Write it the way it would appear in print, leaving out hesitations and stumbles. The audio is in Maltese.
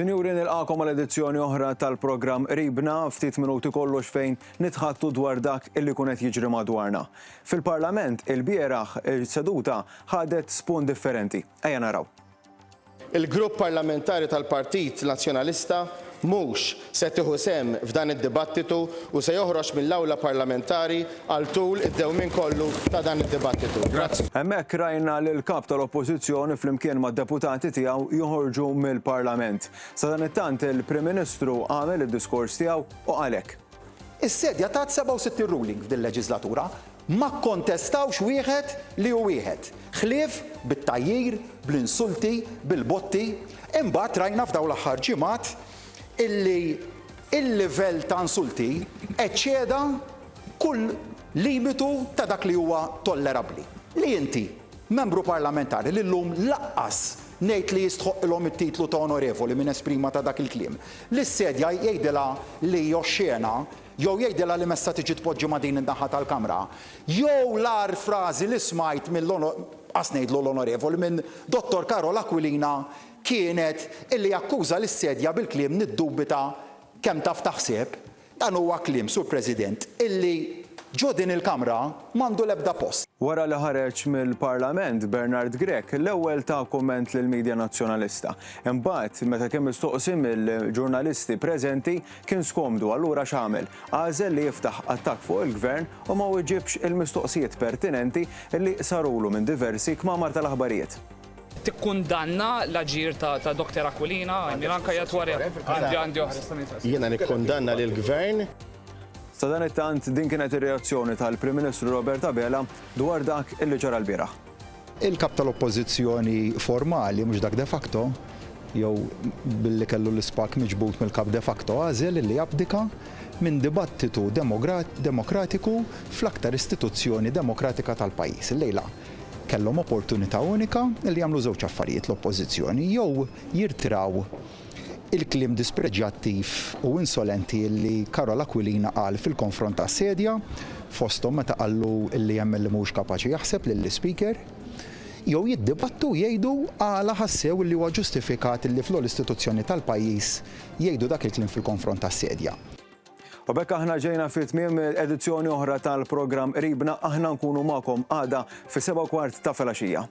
Sinjuri, nilqakom għal-edizzjoni oħra tal-programm Ribna, ftit minuti kollox fejn nitħattu dwar dak illi kunet jiġri madwarna. Fil-Parlament il-bieraħ il-seduta ħadet spun differenti. Ejja naraw. Il-grupp parlamentari tal-Partit Nazzjonalista mhux se tieħu sehem f'dan id-dibattitu u se joħroġ mill-awla parlamentari għal tul id-dewmien kollu ta' dan id-dibattitu. Grazzi. Hemmhekk rajna lil kap tal-Oppożizzjoni flimkien mad-deputati tiegħu joħorġu mill-Parlament. Sa dan it-tant il-Prim Ministru għamel id-diskors tiegħu u għalhekk. Is-sedja ta' 67 ruling f'din leġislatura ma kontestawx wieħed li hu wieħed. Ħlief bit-tajjir, bl-insulti, bil-botti, imbagħad rajna f'dawn l-aħħar ġimgħat illi il-livell ta' insulti eċċeda kull limitu ta' dak li huwa tollerabbli. Li inti, membru parlamentari li llum laqqas ngħid li jistħoqilhom it-titlu ta' onorevoli minn esprima ta' dak il-kliem. Li s-sedja jgħidilha li joxxena jew jgħidilha li messa tiġi tpoġġi ma' din in-naħa tal-Kamra, jew l-ar frażi li smajt l-onorevoli minn Dottor Karol Aquilina kienet illi jakkuża lis-sedja bil-kliem niddubita kemm taf taħseb dan huwa kliem, Sur President, illi ġo din il-Kamra m'għandu l-ebda post. Wara li ħareġ mill-Parlament Bernard Grech l-ewwel ta' kumment lill-Midja Nazzjonalista. Imbagħad meta kien mistoqsi mill-ġurnalisti preżenti kien skomdu allura x'għamel. Għażel li jiftaħ attakk fuq il-Gvern u ma weġibx il-mistoqsijiet pertinenti li sarulu minn diversi kmamar tal-aħbarijiet. Tikkundanna l-aġir ta' Dr. Aquilina, anke jatwari għandi oħra. Jiena nikkundanna lill-Gvern. Sa dan it-tant din kienet ir-reazzjoni tal-Prim Ministru Robert Abela dwar dak illi ġara l-bieraħ. Il-kap tal-oppożizzjoni formali mhux dak de facto, jew billi kellu l-ispak miġbut mill-kap de facto għażel li jabdika minn dibattitu demokratiku fl-aktar istituzzjoni demokratika tal-pajjiż. Illejla kellhom opportunità unika li jagħmlu żewġ affarijiet l-oppożizzjoni, jew jirtiraw il-kliem dispreġjattiv u insolenti li Karol Aquilina qal fil-konfront tas-sedja fosthom meta qallu li hemm li mhux kapaċi jaħseb lill-Speaker, jew jiddibattu jgħidu għala ħassew li huwa ġustifikat li fl-istituzzjoni tal-pajjiż jgħidu dak il-kliem fil-konfront tas-sedja. U bekk aħna ġejna fit-tmiem edizzjoni oħra tal-programm Ribna, aħna nkunu magħkom għada fis-7:15 ta' filgħaxija.